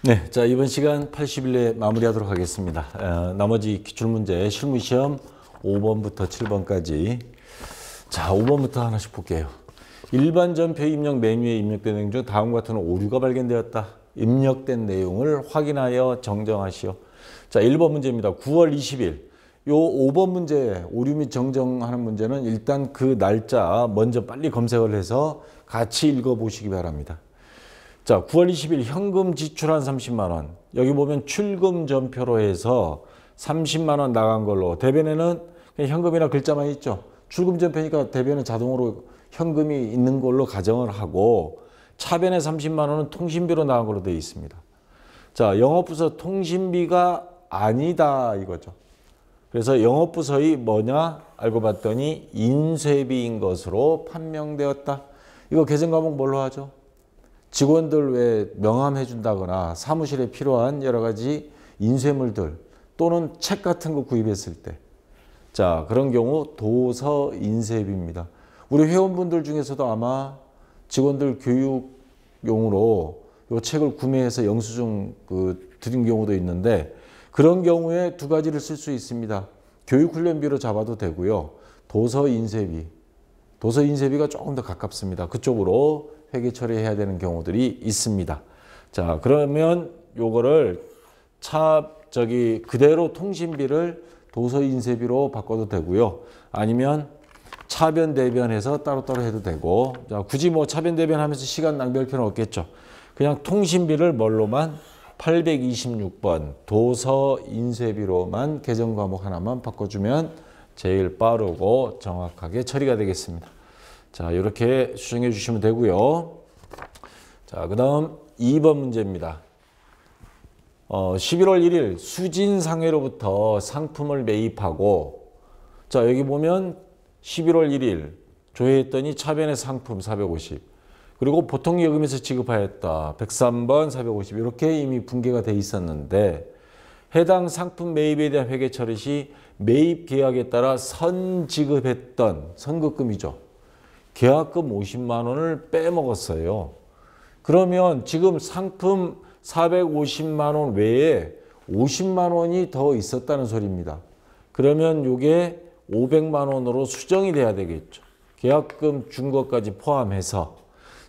네, 자 이번 시간 80일 마무리하도록 하겠습니다. 나머지 기출문제 실무시험 5번부터 7번까지. 자 5번부터 하나씩 볼게요. 일반 전표 입력 메뉴에 입력된 내용 중 다음과 같은 오류가 발견되었다. 입력된 내용을 확인하여 정정하시오. 자 1번 문제입니다. 9월 20일. 요 5번 문제 오류 및 정정하는 문제는 일단 그 날짜 먼저 빨리 검색을 해서 같이 읽어보시기 바랍니다. 자, 9월 20일 현금 지출한 30만 원. 여기 보면 출금 전표로 해서 30만 원 나간 걸로. 대변에는 그냥 현금이나 글자만 있죠. 출금 전표니까 대변은 자동으로 현금이 있는 걸로 가정을 하고 차변에 30만 원은 통신비로 나간 걸로 되어 있습니다. 자, 영업부서 통신비가 아니다 이거죠. 그래서 영업부서의 뭐냐 알고 봤더니 인쇄비인 것으로 판명되었다. 이거 개정 과목 뭘로 하죠? 직원들 왜 명함해 준다거나 사무실에 필요한 여러 가지 인쇄물들 또는 책 같은 거 구입했을 때, 자 그런 경우 도서 인쇄비입니다. 우리 회원분들 중에서도 아마 직원들 교육용으로 이 책을 구매해서 영수증 드린 경우도 있는데 그런 경우에 두 가지를 쓸 수 있습니다. 교육훈련비로 잡아도 되고요. 도서 인쇄비. 도서 인쇄비가 조금 더 가깝습니다. 그쪽으로 회계 처리해야 되는 경우들이 있습니다. 자, 그러면 요거를 그대로 통신비를 도서 인쇄비로 바꿔도 되고요. 아니면 차변 대변해서 따로따로 해도 되고. 자, 굳이 뭐 차변 대변하면서 시간 낭비할 필요는 없겠죠. 그냥 통신비를 뭘로만 826번 도서 인쇄비로만 개정 과목 하나만 바꿔주면 제일 빠르고 정확하게 처리가 되겠습니다. 자, 이렇게 수정해 주시면 되고요. 자, 그 다음 2번 문제입니다. 11월 1일 수진상회로부터 상품을 매입하고, 자, 여기 보면 11월 1일 조회했더니 차변의 상품 450, 그리고 보통예금에서 지급하였다. 103번 450 이렇게 이미 분계가 돼 있었는데 해당 상품 매입에 대한 회계 처리 시 매입 계약에 따라 선지급했던 선급금이죠. 계약금 50만 원을 빼먹었어요. 그러면 지금 상품 450만 원 외에 50만 원이 더 있었다는 소리입니다. 그러면 이게 500만 원으로 수정이 돼야 되겠죠. 계약금 준 것까지 포함해서.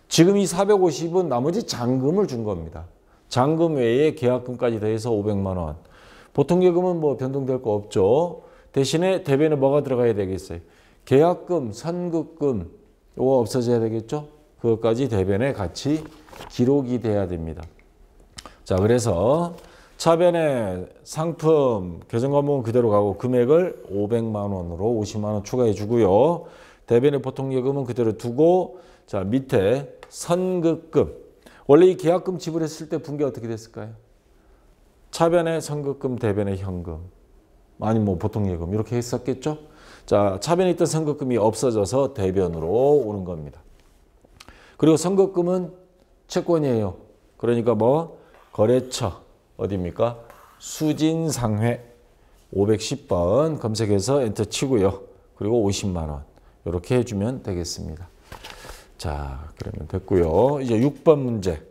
지금 이 450은 나머지 잔금을 준 겁니다. 잔금 외에 계약금까지 더해서 500만 원. 보통예금은 뭐 변동될 거 없죠. 대신에 대변에 뭐가 들어가야 되겠어요? 계약금, 선급금 이거 없어져야 되겠죠. 그것까지 대변에 같이 기록이 돼야 됩니다. 자, 그래서 차변에 상품 개정 과목은 그대로 가고 금액을 500만 원으로 50만 원 추가해 주고요. 대변의 보통예금은 그대로 두고, 자 밑에 선급금. 원래 이 계약금 지불했을 때 분계 어떻게 됐을까요? 차변에 선급금, 대변에 현금. 아니 뭐 보통예금 이렇게 했었겠죠. 자, 차변에 있던 선급금이 없어져서 대변으로 오는 겁니다. 그리고 선급금은 채권이에요. 그러니까 뭐 거래처 어디입니까? 수진상회 510번 검색해서 엔터 치고요. 그리고 50만 원 이렇게 해주면 되겠습니다. 자, 그러면 됐고요. 이제 6번 문제.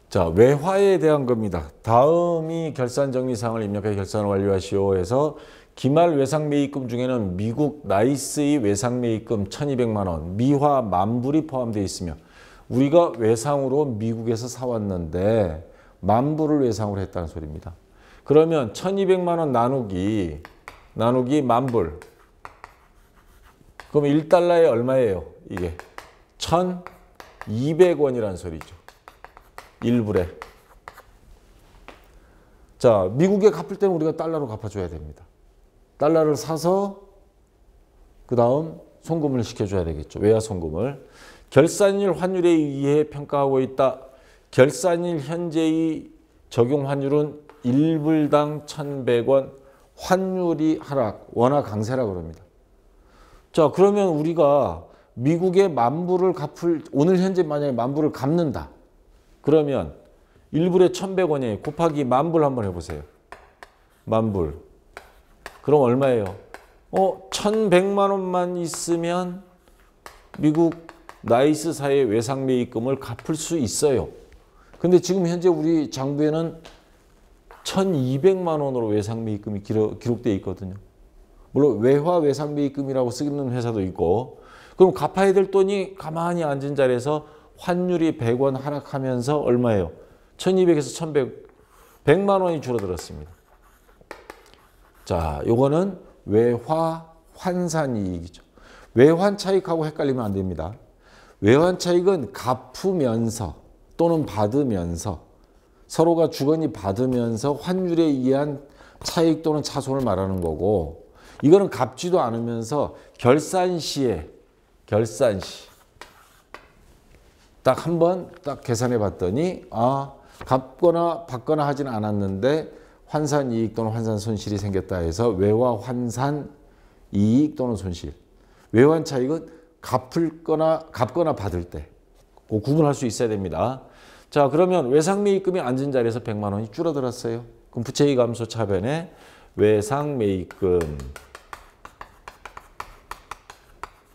자, 외화에 대한 겁니다. 다음이 결산정리사항을 입력해 결산을 완료하시오 해서 기말 외상매입금 중에는 미국 나이스의 외상매입금 1200만 원, 미화 만불이 포함되어 있으며 우리가 외상으로 미국에서 사왔는데 만불을 외상으로 했다는 소리입니다. 그러면 1200만 원 나누기 만불. 그럼 1달러에 얼마예요? 이게 1200원이라는 소리죠. 1불에. 자, 미국에 갚을 때는 우리가 달러로 갚아줘야 됩니다. 달러를 사서 그 다음 송금을 시켜줘야 되겠죠. 외화 송금을. 결산일 환율에 의해 평가하고 있다. 결산일 현재의 적용 환율은 1불당 1100원. 환율이 하락, 원화 강세라 그럽니다. 자, 그러면 우리가 미국의 만불을 오늘 현재 만약에 만불을 갚는다. 그러면 1불에 1100원이에요. 곱하기 만불 한번 해보세요. 만불. 그럼 얼마예요? 1100만 원만 있으면 미국 나이스사의 외상매입금을 갚을 수 있어요. 근데 지금 현재 우리 장부에는 1,200만 원으로 외상매입금이 기록되어 있거든요. 물론 외화 외상매입금이라고 쓰는 회사도 있고, 그럼 갚아야 될 돈이 가만히 앉은 자리에서 환율이 100원 하락하면서 얼마예요? 1,200에서 1,100, 100만 원이 줄어들었습니다. 자, 요거는 외화 환산이익이죠. 외환 차익하고 헷갈리면 안 됩니다. 외환 차익은 갚으면서 또는 받으면서 서로가 주거니 받으면서 환율에 의한 차익 또는 차손을 말하는 거고, 이거는 갚지도 않으면서 결산 시에 딱 한 번 딱 계산해 봤더니 갚거나 받거나 하지는 않았는데 환산 이익 또는 환산 손실이 생겼다 해서 외화 환산 이익 또는 손실. 외환 차익은 갚거나 받을 때 구분할 수 있어야 됩니다. 자, 그러면 외상매입금이 앉은 자리에서 100만 원이 줄어들었어요. 그럼 부채이익 감소 차변에 외상매입금,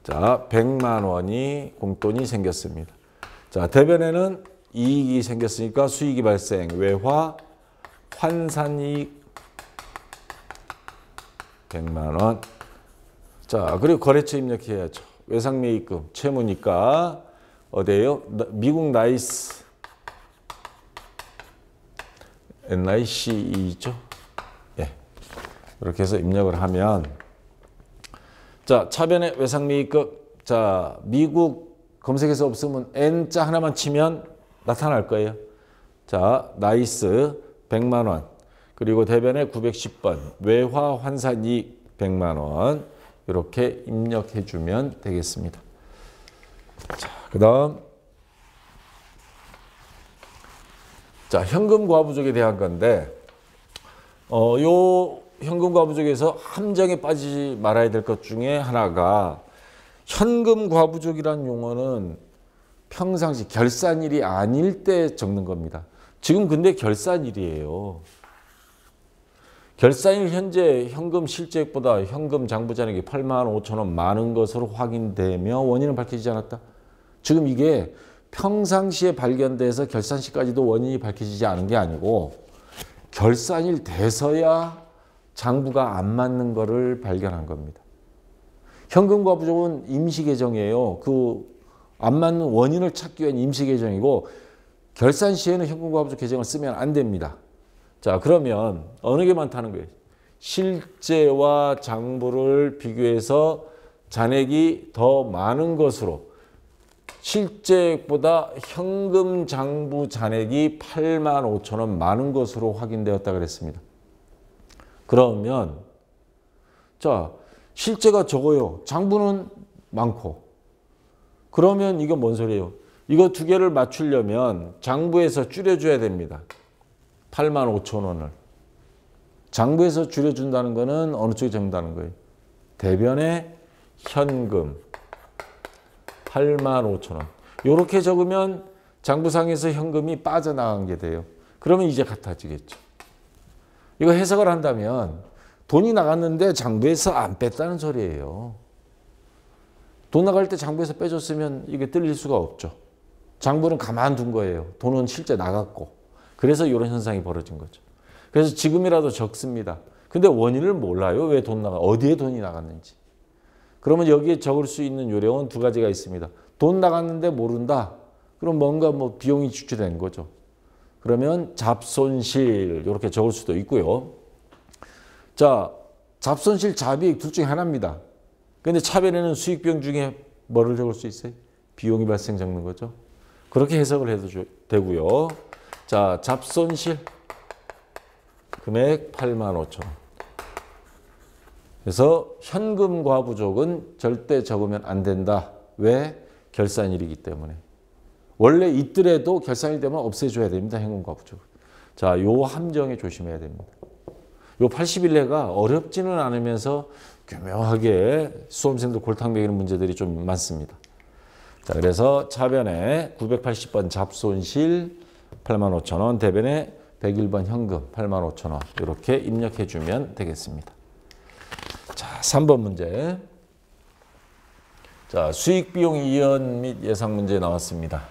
자, 100만 원이 공돈이 생겼습니다. 자, 대변에는 이익이 생겼으니까 수익이 발생, 외화 환산이익 100만 원. 자, 그리고 거래처 입력해야죠. 외상매입금 채무니까 어디에요? 미국 나이스 NICE죠. 예. 이렇게 해서 입력을 하면, 자, 차변에 외상매입금, 자, 미국 검색해서 없으면 N자 하나만 치면 나타날 거예요. 자, 나이스 100만 원. 그리고 대변에 910번 외화 환산이익 100만 원. 이렇게 입력해 주면 되겠습니다. 자, 그다음 자, 현금과부족에 대한 건데, 요 현금과부족에서 함정에 빠지지 말아야 될 것 중에 하나가, 현금과부족이라는 용어는 평상시 결산일이 아닐 때 적는 겁니다. 지금 근데 결산일이에요. 결산일 현재 현금 실제액보다 현금 장부잔액이 8만 5천 원 많은 것으로 확인되며 원인은 밝혀지지 않았다. 지금 이게 평상시에 발견돼서 결산시까지도 원인이 밝혀지지 않은 게 아니고 결산일 돼서야 장부가 안 맞는 거를 발견한 겁니다. 현금과부족은 임시계정이에요. 그 안 맞는 원인을 찾기 위한 임시계정이고, 결산 시에는 현금과부족 계정을 쓰면 안 됩니다. 자, 그러면 어느 게 많다는 거예요? 실제와 장부를 비교해서 잔액이 더 많은 것으로, 실제보다 현금 장부 잔액이 8만 5천 원 많은 것으로 확인되었다 그랬습니다. 그러면 자, 실제가 적어요. 장부는 많고. 그러면 이건 뭔 소리예요? 이거 두 개를 맞추려면 장부에서 줄여줘야 됩니다. 8만 5천 원을. 장부에서 줄여준다는 거는 어느 쪽에 적는다는 거예요? 대변에 현금 8만 5천 원. 이렇게 적으면 장부상에서 현금이 빠져나간 게 돼요. 그러면 이제 같아지겠죠. 이거 해석을 한다면 돈이 나갔는데 장부에서 안 뺐다는 소리예요. 돈 나갈 때 장부에서 빼줬으면 이게 뜰릴 수가 없죠. 장부는 가만둔 거예요. 돈은 실제 나갔고. 그래서 이런 현상이 벌어진 거죠. 그래서 지금이라도 적습니다. 근데 원인을 몰라요. 왜 돈 나가, 어디에 돈이 나갔는지. 그러면 여기에 적을 수 있는 요령은 두 가지가 있습니다. 돈 나갔는데 모른다. 그럼 뭔가 비용이 지출된 거죠. 그러면 잡손실 이렇게 적을 수도 있고요. 자, 잡손실, 잡이익 둘 중에 하나입니다. 근데 차변에는 수익 비용 중에 뭐를 적을 수 있어요? 비용이 발생 적는 거죠. 그렇게 해석을 해도 되고요. 자, 잡손실 금액 8만 5천 원. 그래서 현금과부족은 절대 적으면 안 된다. 왜? 결산일이기 때문에. 원래 있더라도 결산일 되면 없애줘야 됩니다. 현금과부족. 자, 요 함정에 조심해야 됩니다. 요 80일내가 어렵지는 않으면서 교묘하게 수험생들 골탕 먹이는 문제들이 좀 많습니다. 자, 그래서 차변에 980번 잡손실 8만 5천 원, 대변에 101번 현금 8만 5천 원 이렇게 입력해 주면 되겠습니다. 자, 3번 문제. 자, 수익 비용 이연 및 예상 문제 나왔습니다.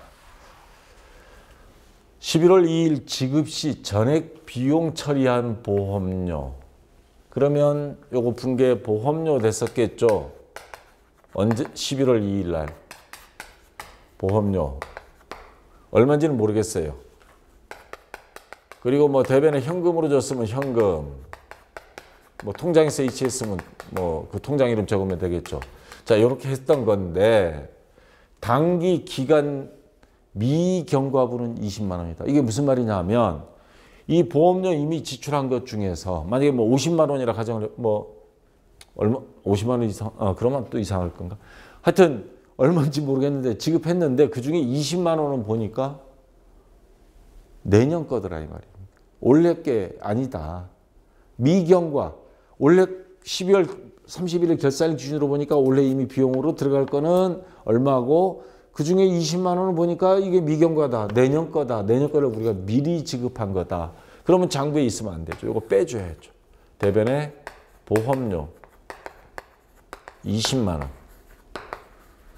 11월 2일 지급 시 전액 비용 처리한 보험료. 그러면 요거 분계 보험료 됐었겠죠? 언제? 11월 2일 날. 보험료. 얼마인지는 모르겠어요. 그리고 뭐 대변에 현금으로 줬으면 현금. 뭐 통장에서 이체했으면 뭐 그 통장 이름 적으면 되겠죠. 자, 이렇게 했던 건데 단기 기간 미경과분은 20만 원이다. 이게 무슨 말이냐 하면 이 보험료 이미 지출한 것 중에서 만약에 뭐 50만 원이라 가정을 뭐 얼마 50만 원 이상 그러면 또 이상할 건가? 하여튼 얼마인지 모르겠는데 지급했는데 그중에 20만 원은 보니까 내년 거더라 이 말입니다. 올해 게 아니다. 미경과 올해 12월 31일 결산일 기준으로 보니까 올해 이미 비용으로 들어갈 거는 얼마고 그중에 20만 원을 보니까 이게 미경과다. 내년 거다. 내년 거를 우리가 미리 지급한 거다. 그러면 장부에 있으면 안 되죠. 이거 빼줘야죠. 대변에 보험료 20만 원.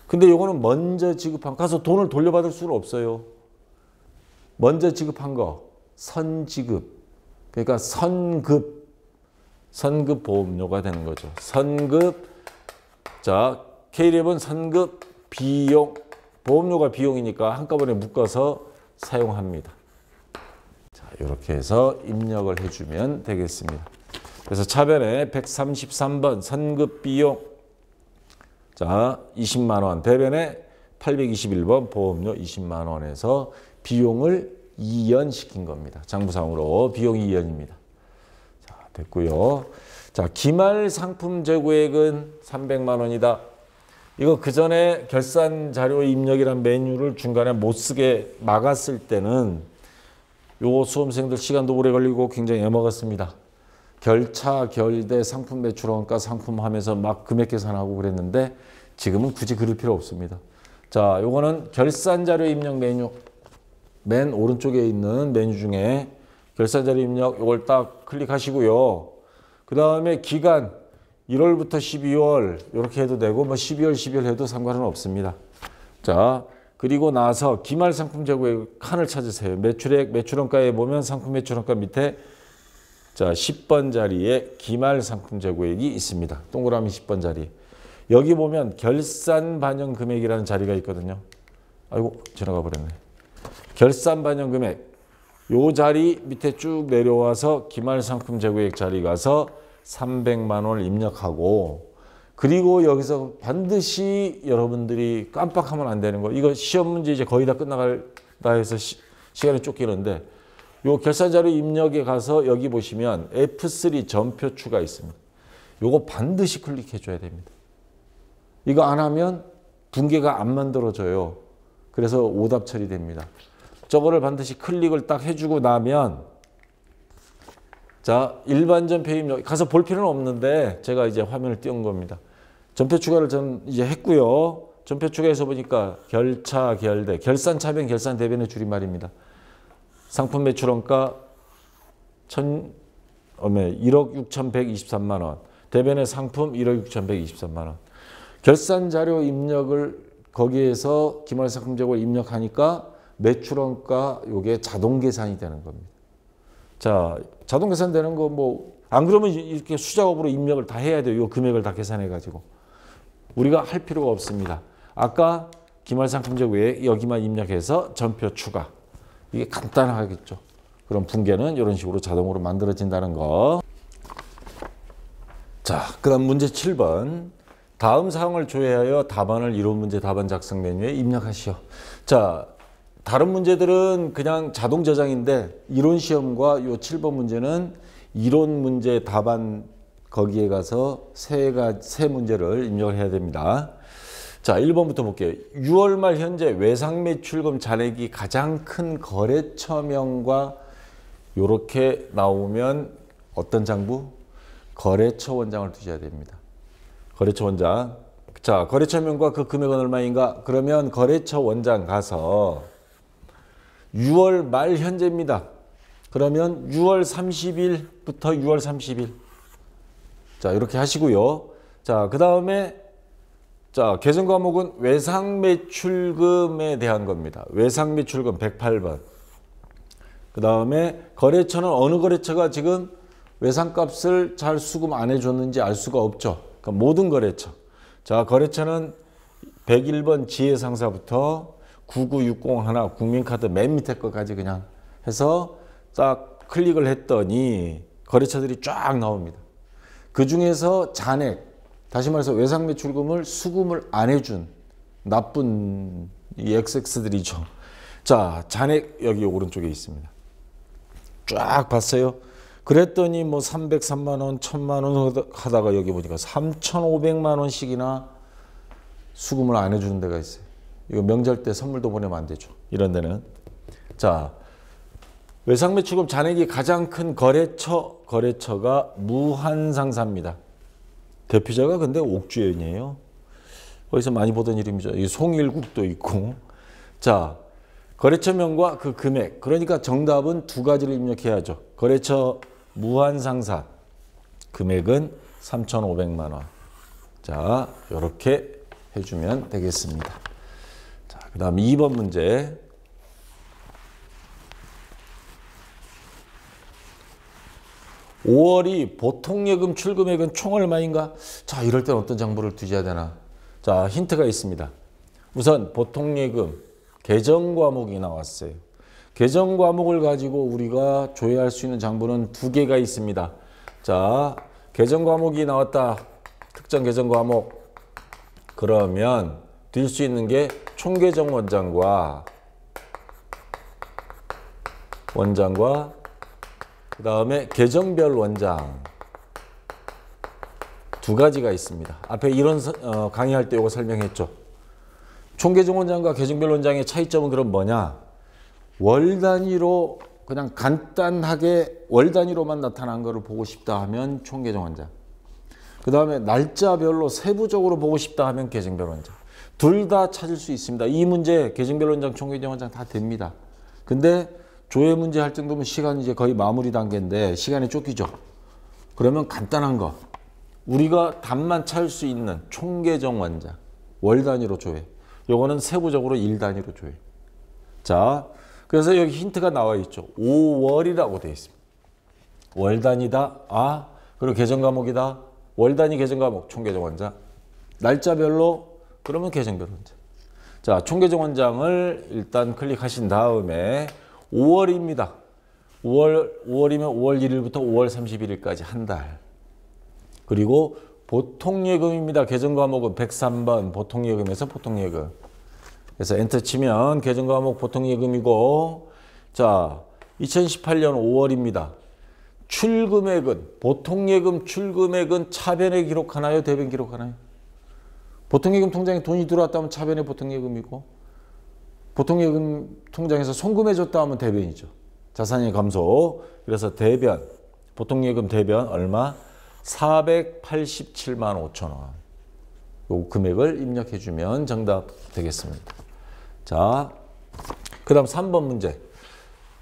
근데 이거는 먼저 지급한 가서 돈을 돌려받을 수는 없어요. 먼저 지급한 거 선지급. 그러니까 선급 보험료가 되는 거죠. 선급. 자, K랩은 선급 비용. 보험료가 비용이니까 한꺼번에 묶어서 사용합니다. 자, 이렇게 해서 입력을 해주면 되겠습니다. 그래서 차변에 133번 선급 비용. 자, 20만 원. 대변에 821번 보험료 20만 원에서 비용을 이연시킨 겁니다. 장부상으로 비용이 이연입니다. 자, 됐고요. 자, 기말 상품 재고액은 300만 원이다. 이거 그 전에 결산 자료 입력이란 메뉴를 중간에 못 쓰게 막았을 때는 요 수험생들 시간도 오래 걸리고 굉장히 애먹었습니다. 결차, 결대, 상품 매출원가, 상품 하면서 막 금액 계산하고 그랬는데 지금은 굳이 그럴 필요 없습니다. 자, 요거는 결산 자료 입력 메뉴. 맨 오른쪽에 있는 메뉴 중에 결산 자료 입력 요걸 딱 클릭하시고요. 그 다음에 기간 1월부터 12월 이렇게 해도 되고 뭐 12월, 12월 해도 상관은 없습니다. 자, 그리고 나서 기말 상품 재고액 칸을 찾으세요. 매출액, 매출원가에 보면 상품 매출원가 밑에 자 10번 자리에 기말 상품 재고액이 있습니다. 동그라미 10번 자리. 여기 보면 결산 반영 금액이라는 자리가 있거든요. 아이고 지나가 버렸네. 결산 반영 금액. 요 자리 밑에 쭉 내려와서 기말 상품 재고액 자리 가서 300만 원을 입력하고 그리고 여기서 반드시 여러분들이 깜빡하면 안 되는 거. 이거 시험 문제 이제 거의 다 끝나갈다 해서 시간이 쫓기는데 요 결산자료 입력에 가서 여기 보시면 F3 전표 추가 있습니다. 요거 반드시 클릭해 줘야 됩니다. 이거 안 하면 분계가 안 만들어져요. 그래서 오답 처리됩니다. 저거를 반드시 클릭을 딱 해주고 나면 자, 일반 전표 입력 가서 볼 필요는 없는데 제가 이제 화면을 띄운 겁니다. 전표 추가를 저는 이제 했고요. 전표 추가해서 보니까 결차, 결대, 결산 차변, 결산 대변의 줄임말입니다. 상품 매출원가 1억 6,123만 원. 대변의 상품 1억 6,123만 원. 결산 자료 입력을 거기에서 기말 상품 재고를 입력하니까 매출원가 요게 자동 계산이 되는 겁니다. 자, 자동 계산되는 거 뭐 안 그러면 이렇게 수작업으로 입력을 다 해야 돼요. 요 금액을 다 계산해 가지고. 우리가 할 필요가 없습니다. 아까 기말 상품 재고에 여기만 입력해서 전표 추가. 이게 간단하겠죠. 그럼 분계는 이런 식으로 자동으로 만들어진다는 거. 자, 그다음 문제 7번. 다음 사항을 조회하여 답안을 이론 문제 답안 작성 메뉴에 입력하시오. 자, 다른 문제들은 그냥 자동 저장인데 이론 시험과 요 7번 문제는 이론 문제 답안 거기에 가서 세 문제를 입력을 해야 됩니다. 자, 1번부터 볼게요. 6월 말 현재 외상 매출금 잔액이 가장 큰 거래처명과 이렇게 나오면 어떤 장부? 거래처 원장을 두셔야 됩니다. 거래처 원장. 자, 거래처명과 그 금액은 얼마인가? 그러면 거래처 원장 가서 6월 말 현재입니다. 그러면 6월 30일부터 6월 30일. 자, 이렇게 하시고요. 자, 그 다음에 자, 개정 과목은 외상매출금에 대한 겁니다. 외상매출금 108번. 그 다음에 거래처는 어느 거래처가 지금 외상값을 잘 수금 안 해줬는지 알 수가 없죠. 그러니까 모든 거래처. 자, 거래처는 101번 지혜상사부터 9960 하나 국민카드 맨 밑에 거까지 그냥 해서 딱 클릭을 했더니 거래처들이 쫙 나옵니다. 그 중에서 잔액, 다시 말해서 외상매출금을 수금을 안 해준 나쁜 이 XX들이죠. 자, 잔액 여기 오른쪽에 있습니다. 쫙 봤어요. 그랬더니 뭐 303만 원, 1000만 원 하다가 여기 보니까 3,500만 원씩이나 수금을 안 해주는 데가 있어요. 이거 명절 때 선물도 보내면 안 되죠. 이런 데는. 자, 외상매출금 잔액이 가장 큰 거래처가 무한상사입니다. 대표자가 근데 옥주현이에요. 거기서 많이 보던 이름이죠. 이 송일국도 있고. 자, 거래처명과 그 금액. 그러니까 정답은 두 가지를 입력해야죠. 거래처 무한상사. 금액은 3,500만 원. 자, 이렇게 해주면 되겠습니다. 자, 그 다음 2번 문제. 5월이 보통예금 출금액은 총 얼마인가? 자, 이럴 땐 어떤 장부를 뒤져야 되나? 자, 힌트가 있습니다. 우선 보통예금 계정 과목이 나왔어요. 계정 과목을 가지고 우리가 조회할 수 있는 장부는 두 개가 있습니다. 자, 계정 과목이 나왔다. 특정 계정 과목. 그러면 들 수 있는 게 총계정 원장과 그 다음에 계정별 원장 두 가지가 있습니다. 앞에 이런 강의할 때 이거 설명했죠. 총계정 원장과 계정별 원장의 차이점은 그럼 뭐냐? 월 단위로 그냥 간단하게 월 단위로만 나타난 거를 보고 싶다 하면 총계정 원장. 그 다음에 날짜별로 세부적으로 보고 싶다 하면 계정별 원장. 둘 다 찾을 수 있습니다. 이 문제 계정별 원장, 총계정 원장 다 됩니다. 근데 조회 문제 할 정도면 시간이 이제 거의 마무리 단계인데 시간이 쫓기죠. 그러면 간단한 거. 우리가 답만 찾을 수 있는 총계정 원장. 월 단위로 조회. 요거는 세부적으로 일 단위로 조회. 자, 그래서 여기 힌트가 나와 있죠. 5월이라고 되어 있습니다. 월 단위다. 아, 그리고 계정 과목이다. 월 단위 계정 과목 총계정 원장. 날짜별로 그러면 계정별 원장. 자, 총계정 원장을 일단 클릭하신 다음에 5월입니다. 5월이면 5월 1일부터 5월 31일까지 한 달. 그리고 보통예금입니다. 계정 과목은 103번 보통예금에서 보통예금. 그래서 엔터 치면 계정 과목 보통예금이고, 자, 2018년 5월입니다. 출금액은 보통예금 출금액은 차변에 기록하나요? 대변 기록하나요? 보통예금 통장에 돈이 들어왔다면 차변에 보통예금이고, 보통예금 통장에서 송금해줬다 하면 대변이죠. 자산이 감소. 그래서 대변, 보통예금 대변 얼마? 487만 5천 원. 요 금액을 입력해주면 정답 되겠습니다. 자, 그 다음 3번 문제.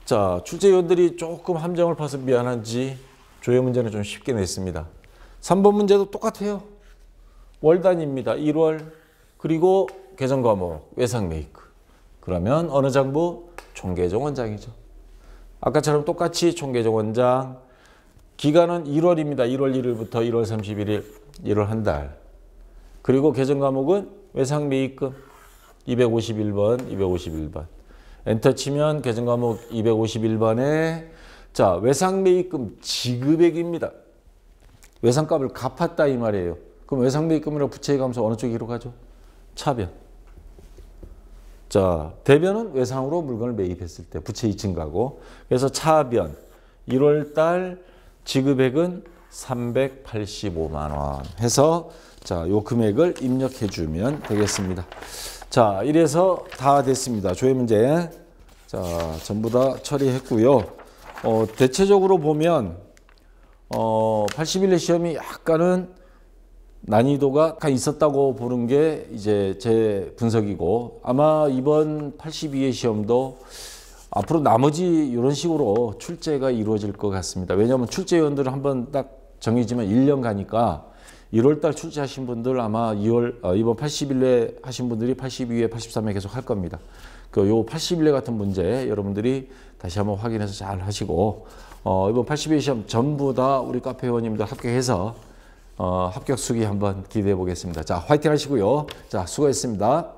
자, 출제위원들이 조금 함정을 파서 미안한지 조회 문제는 좀 쉽게 냈습니다. 3번 문제도 똑같아요. 월 단위입니다. 1월. 그리고 계정 과목, 외상 메이크. 그러면 어느 장부? 총계정 원장이죠. 아까처럼 똑같이 총계정 원장. 기간은 1월입니다. 1월 1일부터 1월 31일, 1월 한 달. 그리고 계정 과목은 외상 매입금 251번, 251번. 엔터 치면 계정 과목 251번에 자, 외상 매입금 지급액입니다. 외상값을 갚았다 이 말이에요. 그럼 외상 매입금이랑 부채의 감소 어느 쪽에 기록하죠? 차변. 자, 대변은 외상으로 물건을 매입했을 때 부채 이층 가고. 그래서 차변 1월 달 지급액은 385만 원 해서 자, 요 금액을 입력해 주면 되겠습니다. 자, 이래서 다 됐습니다. 조회 문제. 자, 전부 다 처리했고요. 대체적으로 보면 81회 시험이 약간은 난이도가 있었다고 보는 게 이제 제 분석이고, 아마 이번 82회 시험도 앞으로 나머지 이런 식으로 출제가 이루어질 것 같습니다. 왜냐하면 출제위원들은 한번 딱 정해지면 1년 가니까 1월 달 출제하신 분들 아마 이번 80일내 하신 분들이 82회, 83회 계속 할 겁니다. 요 80일내 같은 문제 여러분들이 다시 한번 확인해서 잘 하시고, 이번 82회 시험 전부 다 우리 카페 회원님들 합격해서 합격 수기 한번 기대해 보겠습니다. 자, 화이팅 하시고요. 자, 수고했습니다.